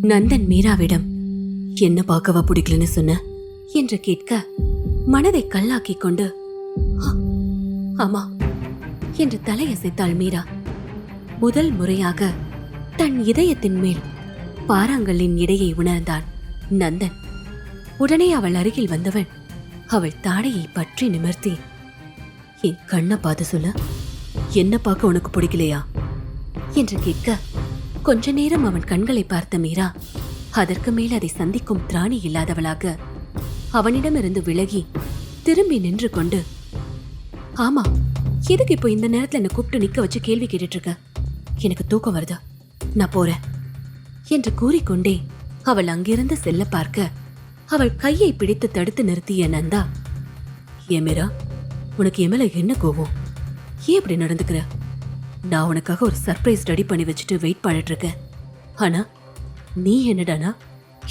நந்தன் மீராவிடம் என்ன பார்க்கவா பிடிக்கலன்னு சொன்ன என்று கேட்க மனதை கல்லாக்கி கொண்டு ஆமா என்று தலையசைத்தாள் மீரா. முதல் முறையாக தன் இதயத்தின் மேல் பாறாங்கல்லின் இடையை உணர்ந்தான் நந்தன். உடனே அவள் அருகில் வந்தவன் அவள் தாடையை பற்றி நிமிர்த்தி, என் கண்ணை பார்த்து சொல்ல, என்ன பார்க்க உனக்கு பிடிக்கலையா என்று கேட்க கொஞ்ச நேரம் அவன் கண்களை பார்த்த மீரா அதற்கு மேல் அதை சந்திக்கும் திராணி இல்லாதவளாக அவனிடமிருந்து விலகி திரும்பி நின்று கொண்டு, ஆமா, எதுக்கு இப்போ இந்த நேரத்துல என்ன கூப்பிட்டு நிக்க வச்சு கேள்வி கேட்டுட்டு இருக்க? எனக்கு தூக்கம் வருதா, நான் போறேன் என்று கூறிக்கொண்டே அவள் அங்கிருந்து செல்ல பார்க்க அவள் கையை பிடித்து தடுத்து நிறுத்திய நந்தா, ஏன் மீரா, உனக்கு என் மேல என்ன கோவம்? ஏன் இப்படி நடந்துக்கிற? நான் உனக்காக ஒரு சர்ப்ரைஸ் ரெடி பண்ணி வச்சுட்டு வெயிட் பண்ணிட்டு இருக்கேன். ஆனா நீ என்னடானா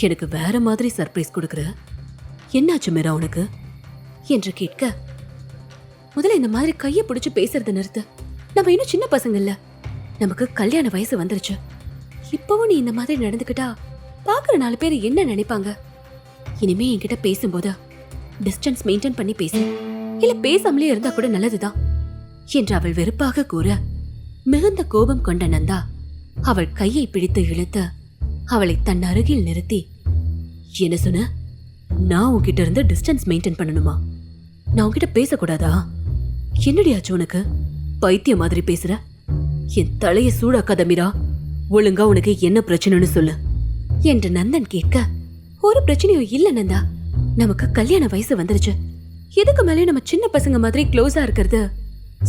எனக்கு வேற மாதிரி சர்ப்ரைஸ் கொடுக்குற. என்னாச்சு மீரா உனக்கு என்று கேட்க, முதல்ல இந்த மாதிரி கையை பிடிச்சு பேசுறத நிறுத்து. நம்ம இன்னும் சின்ன பசங்க இல்ல, நமக்கு கல்யாண வயசு வந்துருச்சு. இப்பவும் நீ இந்த மாதிரி நடந்துக்கிட்டா பாக்குற 4 பேர் என்ன நினைப்பாங்க? இனிமே என்கிட்ட பேசும்போது டிஸ்டன்ஸ் மெயின்டைன் பண்ணி பேசு, இல்ல பேசாமலே இருந்தா கூட நல்லதுதான் என்று அவள் வெறுப்பாக கூற மிகுந்த கோபம் கொண்ட நந்தா அவள் கையை பிடித்து இழுத்து அவளை தன் அருகில் நிறுத்தி, என்ன சொன்ன? நான் உன்கிட்ட இருந்து டிஸ்டன்ஸ் மெயின்டைன் பண்ணணுமா? நான் உன்கிட்ட பேசக்கூடாதா? என்னடியாச்சு உனக்கு? பைத்திய மாதிரி பேசுற. என் தலைய சூடாக்காத மீரா, ஒழுங்கா உனக்கு என்ன பிரச்சனைன்னு சொல்லு என்று நந்தன் கேட்க, ஒரு பிரச்சனையும் இல்ல நந்தா, நமக்கு கல்யாண வயசு வந்துருச்சு. எதுக்கு மேலே நம்ம சின்ன பசங்க மாதிரி க்ளோஸா இருக்கிறது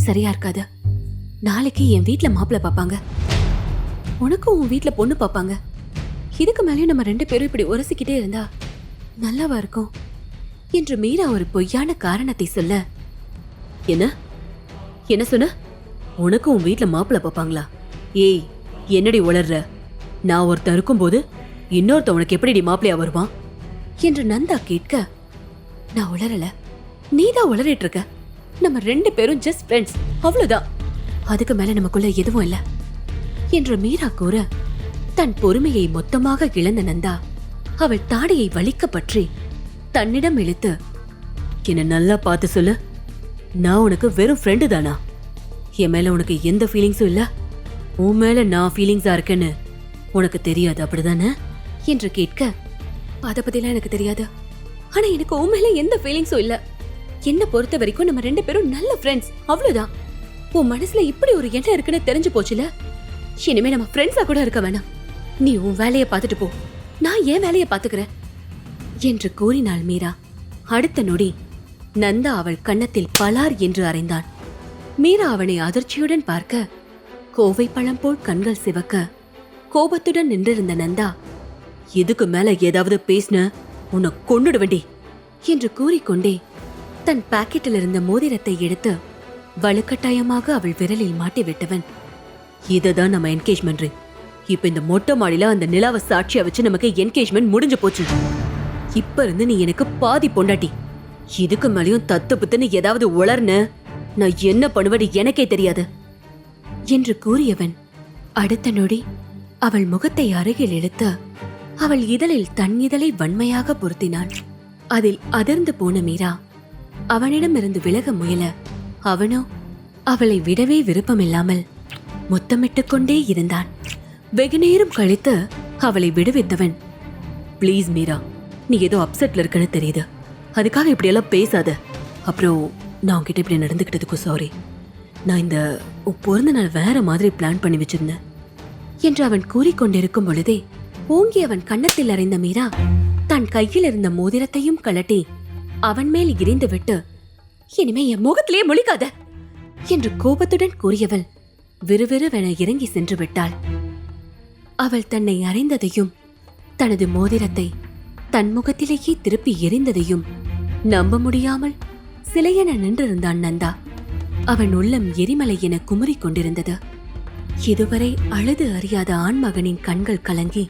சரியா இருக்காது. நாளைக்கு என் வீட்டுல மாப்பிள்ள பாப்பாங்க, உனக்கும் உன் வீட்டுல பொண்ணு பாப்பாங்க. இதுக்கு மேலேயும் நம்ம 2 பேரும் இப்படி உரசிக்கிட்டே இருந்தா நல்லாவா இருக்கும் என்று மீரா ஒரு பொய்யான காரணத்தை சொல்ல, என்ன என்ன சொன்ன? உனக்கு உன் வீட்டுல மாப்பிள்ள பாப்பாங்களா? ஏய், என்னடி உளர்ற? நான் ஒருத்தன் இருக்கும் போது இன்னொருத்த உனக்கு எப்படி மாப்பிள்ளையா வருவான் என்று நந்தா கேட்க, நான் உளரல, நீதான் உளறிட்டு இருக்க. நம்ம 2 பேரும் ஜஸ்ட் ஃப்ரெண்ட்ஸ், அவ்வளவுதான். அதுக்கு மேல நமக்குள்ள எதுவும் இல்ல என்று மீரா கூற தன் பொறுமையை மொத்தமாக இழந்த நந்தா அவள் தாடையை வலிக்க பற்றி தன்னிடம் இழுத்து, என்ன நல்லா பார்த்து சொல்லு, நான் உனக்கு வெறும் ஃப்ரெண்டு தானா? என் மேல உனக்கு எந்த ஃபீலிங்ஸும் இல்ல? உன் மேல நான் ஃபீலிங்ஸா இருக்கேன்னு உனக்கு தெரியாது, அப்படிதானே என்று கேட்க, அத பத்திலாம் எனக்கு தெரியாது. ஆனா எனக்கு உன் மேல எந்த ஃபீலிங்ஸும் இல்ல. என்ன பொறுத்த வரைக்கும் நம்ம 2 பேரும் நல்ல ஃப்ரெண்ட்ஸ், அவ்வளவுதான். உன் மனசுல இப்படி ஒரு எண்ணம் இருக்குன்னு தெரிஞ்சு போச்சுல, இனிமே நம்ம ஃப்ரெண்ட்ஸா கூட இருக்க வேணாம். நீ உன் வேலையை பார்த்துட்டு போ, நான் என் வேலையை பார்த்துக்கிறேன் என்று கூறினாள் மீரா. அடுத்த நொடி நந்தா அவள் கன்னத்தில் பலார் என்று அறைந்தான். மீரா அவனை அதிர்ச்சியுடன் பார்க்க கோவை பழம் போல் கண்கள் சிவக்க கோபத்துடன் நின்றிருந்த நந்தா, இதுக்கு மேல ஏதாவது பேசின உன்னை கொன்னுடுவண்டி என்று கூறிக்கொண்டே தன் பாக்கெட்டில் இருந்த மோதிரத்தை எடுத்து வலுக்கட்டாயமாக அவள் விரலில் மாட்டிவிட்டவன், இதுதான் நம்ம என்கேஜ்மெண்ட் ரிங். இப்ப இந்த மொட்டை மாடியில அந்த நிலாவை சாட்சியா வச்சு நமக்கு என்கேஜ்மெண்ட் முடிஞ்சு போச்சு. இப்ப இருந்து நீ எனக்கு பாதி பொண்டாட்டி. இதுக்கு மேலேயும் தத்து புத்துன்னு ஏதாவது உளர்ன நான் என்ன பண்ணுவது எனக்கே தெரியாது என்று கூறியவன் அடுத்த நொடி அவள் முகத்தை அருகில் இழுத்து அவள் இதழில் தன் இதழை வன்மையாக பொருத்தினான். அதில் அதிர்ந்து போன மீரா அவனிடமிருந்து விலக முயல அவனோ அவளை விடவே விருப்பமில்லாமல் முத்தமிட்டுக் கொண்டே இருந்தான். வெகுநேரம் கழித்து அவளை விடுவித்தவன், பிளீஸ் மீரா, நீ ஏதோ அப்செட்ல இருக்குன்னு தெரியுது, அதுக்காக இப்படியெல்லாம் பேசாத. அப்புறம் நான் உன்கிட்ட இப்படி நடந்துக்கிட்டதுக்கு சாரி. நான் இந்த பிறந்த நாள் வேற மாதிரி பிளான் பண்ணி வச்சிருந்தேன் என்று அவன் கூறிக்கொண்டிருக்கும் பொழுதே ஓங்கி அவன் கன்னத்தில் அறைந்த மீரா தன் கையில் இருந்த மோதிரத்தையும் கழட்டி அவன் மேல் எறிந்து விட்டு, இனிமே என் முகத்திலேயே முழிக்காத என்று கோபத்துடன் கூறியவள் விறுவிறுவென இறங்கி சென்று விட்டாள். அவள் தன்னை அறைந்ததையும் தனது மோதிரத்தை தன் முகத்திலேயே திருப்பி எறிந்ததையும் நம்ப முடியாமல் சிலையென நின்றிருந்தான் நந்தா. அவன் உள்ளம் எரிமலை என குமுறிக் கொண்டிருந்தது. இதுவரை அழுது அறியாத ஆண்மகனின் கண்கள் கலங்கி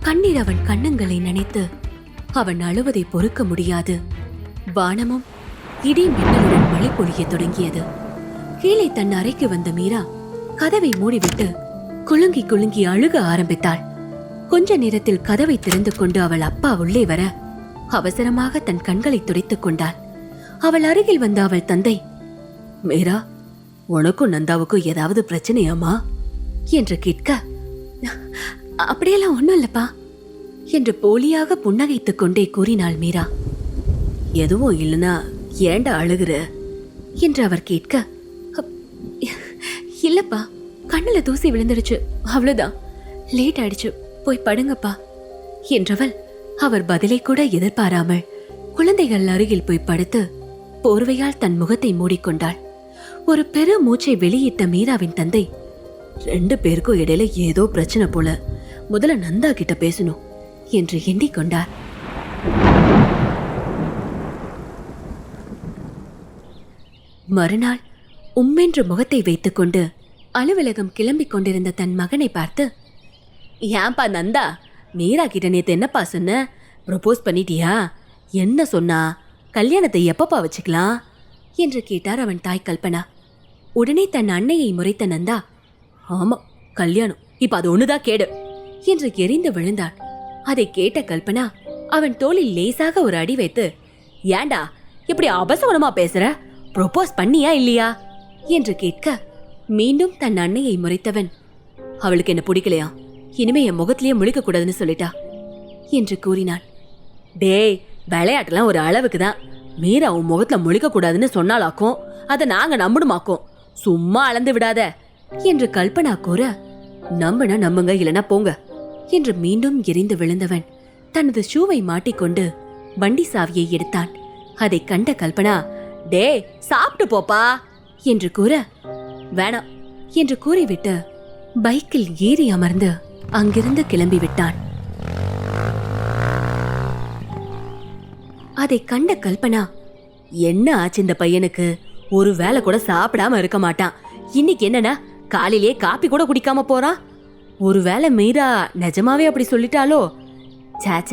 கண்ணீர் அவன் கண்ணங்களை நனைத்து அவன் அழுவதை பொறுக்க முடியாது. வானமும் இடி மின்னலுடன் மழை பொழிய தொடங்கியது. கீழே தன் அறைக்கு வந்த மீரா கதவை மூடிவிட்டு குலுங்கி குலுங்கி அழுக ஆரம்பித்தாள். கொஞ்ச நேரத்தில் கதவை திறந்து கொண்டு அவள் அப்பா உள்ளே வர அவசரமாக தன் கண்களை துடைத்துக் கொண்டாள். அவள் அருகில் வந்த அவள் தந்தை, மீரா, உனக்கும் நந்தாவுக்கும் ஏதாவது பிரச்சனையாமா என்று கேட்க, அப்படியெல்லாம் ஒண்ணும் இல்லப்பா என்று போலியாக புன்னகைத்துக் கொண்டே கூறினாள் மீரா. எதுவும் இல்லைன்னா ஏண்டா அழுகுற என்று அவர் கேட்க, இல்லப்பா, கண்ணுல தூசி விழுந்துடுச்சு, அவ்வளவுதான், லேட் ஆயிடுச்சு, போய் படுங்கப்பா என்றவள் அவர் பதிலை கூட எதிர்பாராமல் குழந்தைகள் அருகில் போய் படுத்து போர்வையால் தன் முகத்தை மூடிக்கொண்டாள். ஒரு பெரு மூச்சை வெளியிட்ட மீராவின் தந்தை, 2 பேருக்கும் இடையில ஏதோ பிரச்சனை போல, முதல்ல நந்தா கிட்ட பேசணும் என்று எண்ணிக்கொண்டார். மறுநாள் உம்மென்று முகத்தை வைத்துக்கொண்டு அலுவலகம் கிளம்பிக் கொண்டிருந்த தன் மகனை பார்த்து, ஏன்பா நந்தா, மீரா கிட்ட நேத்து என்னப்பா சொன்ன? ப்ரொபோஸ் பண்ணிட்டியா? என்ன சொன்னா? கல்யாணத்தை எப்பப்பா வச்சுக்கலாம் என்று கேட்டார் அவன் தாய் கல்பனா. உடனே தன் அன்னையை முறைத்த நந்தா, ஆமா, கல்யாணம், இப்ப அது ஒண்ணுதான் கேடு என்று எரிந்து விழுந்தான். அதை கேட்ட கல்பனா அவன் தோளில் லேசாக ஒரு அடி வைத்து, ஏண்டா இப்படி அபசகுணமா பேசுற? ப்ரொபோஸ் பண்ணியா இல்லையா என்று கேட்க, மீண்டும் தன் அன்னையை முறைத்தவன், அவளுக்கு என்ன பிடிக்கலையா, இனிமே என் முகத்திலேயே முழிக்க கூடாதுன்னு சொல்லிட்டா என்று கூறினான். டேய், விளையாட்டுலாம் ஒரு அளவுக்கு தான். மீரா உன் முகத்துல முழிக்க கூடாதுன்னு சொன்னாலாக்கும், அதை நாங்க நம்பணுமாக்கும், சும்மா அளந்து விடாத என்று கல்பனா கூற, நம்புனா நம்புங்க, இல்லனா போங்க என்று மீண்டும் எரிந்து விழுந்தவன் தனது ஷூவை மாட்டிக்கொண்டு வண்டி சாவியை எடுத்தான். அதை கண்ட கல்பனா, டே சாப்பிட்டு போப்பா என்று கூற, வேணாம் என்று கூறிவிட்டு பைக்கில் ஏறி அமர்ந்து அங்கிருந்து கிளம்பிவிட்டான். அதை கண்ட கல்பனா, என்ன ஆச்சு இந்த பையனுக்கு? ஒரு வேளை கூட சாப்பிடாம இருக்க மாட்டான். இன்னைக்கு என்னன்னா காலையிலே காப்பி கூட குடிக்காம போறான். ஒருவேளை மீரா நிஜமாவே அப்படி சொல்லிட்டாலோ? சாச்ச,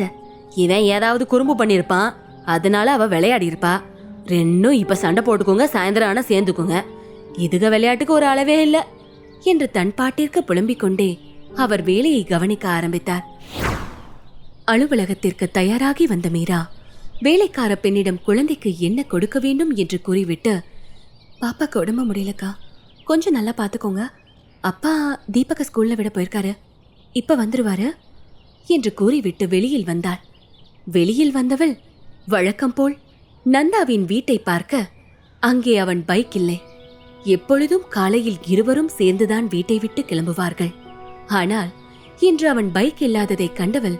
இவன் ஏதாவது குறும்பு பண்ணிருப்பான், அதனால அவ விளையாடி இருப்பா. ரெண்டும் இப்ப சண்டை போட்டுக்கோங்க, சாயந்தரம் ஆனா சேர்ந்துக்குங்க. இதுக விளையாட்டுக்கு ஒரு அளவே இல்ல என்று தன் பாட்டிற்கு புலம்பிக் கொண்டே அவர் வேலையை கவனிக்க ஆரம்பித்தார். அலுவலகத்திற்கு தயாராகி வந்த மீரா வேலைக்கார பெண்ணிடம் குழந்தைக்கு என்ன கொடுக்க வேண்டும் என்று கூறிவிட்டு, பாப்பாக்கு உடம்பு முடியலக்கா, கொஞ்சம் நல்லா பாத்துக்கோங்க, அப்பா தீபக ஸ்கூல்ல விட போயிருக்காரு, இப்ப வந்துருவாரு என்று கூறிவிட்டு வெளியில் வந்தாள். வெளியில் வந்தவள் வழக்கம் போல் நந்தாவின் வீட்டை பார்க்க அங்கே அவன் பைக் இல்லை. எப்பொழுதும் காலையில் இருவரும் சேர்ந்துதான் வீட்டை விட்டு கிளம்புவார்கள். ஆனால் இன்று அவன் பைக் இல்லாததை கண்டவள்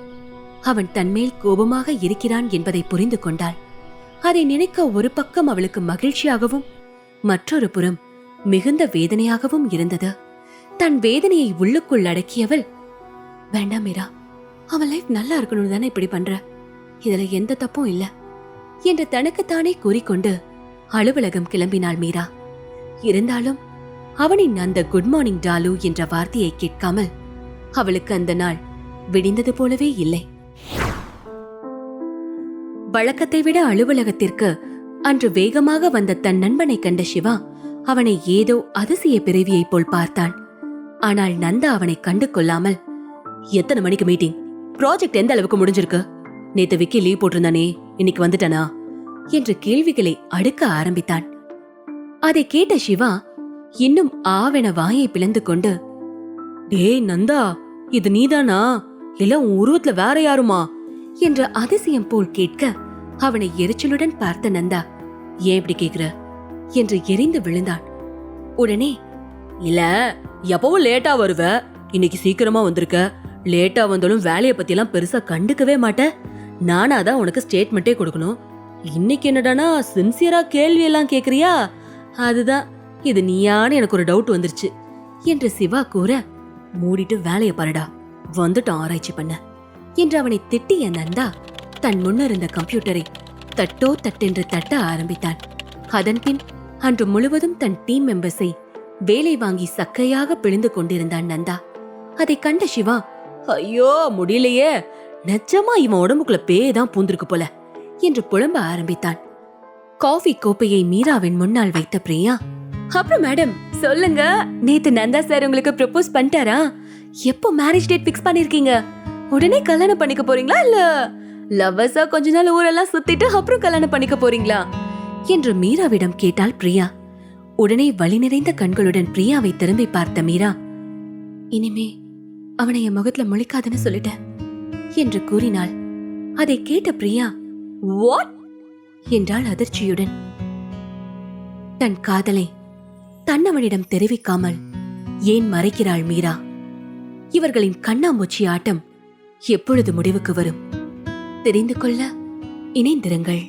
அவன் தன்மேல் கோபமாக இருக்கிறான் என்பதை புரிந்து கொண்டாள். அதை நினைக்க ஒரு பக்கம் அவளுக்கு மகிழ்ச்சியாகவும் மற்றொரு புறம் மிகுந்த வேதனையாகவும் இருந்தது. தன் வேதனையை உள்ளுக்குள் அடக்கியவள், வேண்டாம் மீரா, அவன் லைஃப் நல்லா இருக்கணும் தானே இப்படி பண்ற, இதுல எந்த தப்பும் இல்ல என்று தனக்குத்தானே கூறிக்கொண்டு அலுவலகம் கிளம்பினாள் மீரா. இருந்தாலும் அவனின் அந்த குட் மார்னிங் டாலு என்ற வார்த்தையை கேட்காமல் அவளுக்கு அந்த நாள் விடிந்தது போலவே இல்லை. வழக்கத்தை விட அலுவலகத்திற்கு அன்று வேகமாக வந்த தன் நண்பனை கண்ட சிவா அவனை ஏதோ அதிசய பிறவியைப் போல் பார்த்தான். ஆனால் நந்தா அவனை கண்டு கொள்ளாமல், எத்தனை மணிக்கு மீட்டிங்? ப்ராஜெக்ட் எந்த அளவுக்கு முடிஞ்சிருக்கு? நேத்து விக்கி லீவ் போட்டிருந்தானே, இன்னைக்கு வந்துட்டானா என்று கேள்விகளை அடுக்க ஆரம்பித்தான். அதை கேட்ட சிவா இன்னும் ஆவென வாயை பிளந்து கொண்டு, டேய் நந்தா, இது நீதானா இல்ல உன் உருவத்துல வேற யாருமா என்ற அதிசயம் போல் கேட்க அவனை எரிச்சலுடன் பார்த்த நந்தா, ஏன் இப்படி கேக்குற என்று எரிந்து விழுந்தான். உடனே, இல்ல எப்பவும் லேட்டா வருவ, இன்னைக்கு சீக்கிரமா வந்திருக்க, லேட்டா வந்தாலும் வேலைய பத்தி எல்லாம் பெருசா கண்டுக்கவே மாட்ட, நானாதான் உனக்கு ஸ்டேட்மெண்டே கொடுக்கணும், இன்னைக்கு என்னடானா சின்சியரா கேள்வி எல்லாம் கேக்குறியா, அதுதான் இது நீயான்னு எனக்கு ஒரு டவுட் வந்துருச்சு என்று சிவா கூற, மூடிட்டு வேலைய பாருடா, வந்துட்டான் ஆராய்ச்சி பண்ண என்று அவனை திட்டிய நந்தா தன் முன்னிருந்த கம்ப்யூட்டரை தட்டோ தட்டென்று தட்ட ஆரம்பித்தான். அதன்பின் அன்று முழுவதும் தன் டீம் மெம்பர்ஸை வேலை வாங்கி சக்கையாக பிழிந்து கொண்டிருந்தான் நந்தா. அதை கண்ட சிவா, ஐயோ முடியலையே, நிஜமா இவன் உடம்புக்குள்ள பேய்தான் பூந்திருக்கு போல என்று புலம்ப ஆரம்பித்தான். காஃபி கோப்பையை மீராவின் முன்னால் வைத்த பிரியா, அப்புறம் மேடம் சொல்லுங்க, நேத்து நந்தா சார் உங்களுக்கு ப்ரொபோஸ் பண்ணிட்டாரா? எப்போ மேரேஜ் டேட் பிக்ஸ் பண்ணிருக்கீங்க? உடனே கல்யாணம் பண்ணிக்க போறீங்களா இல்ல லவ்வர்ஸா கொஞ்ச நாள் ஊரெல்லாம் சுத்திட்டு அப்புறம் கல்யாணம் பண்ணிக்க போறீங்களா என்று மீராவிடம் கேட்டாள் பிரியா. உடனே வலி நிறைந்த கண்களுடன் பிரியாவை திரும்பி பார்த்த மீரா, இனிமே அவனை என் முகத்துல முழிக்காதுன்னு சொல்லிட்டேன் என்று கூறினாள். அதை கேட்ட பிரியா, வாட் என்றாள் அதிர்ச்சியுடன். தன் காதலை தன்னவனிடம் தெரிவிக்காமல் ஏன் மறைக்கிறாள் மீரா? இவர்களின் கண்ணாமூச்சி ஆட்டம் எப்பொழுது முடிவுக்கு வரும்? தெரிந்து கொள்ள இணைந்திருங்கள்.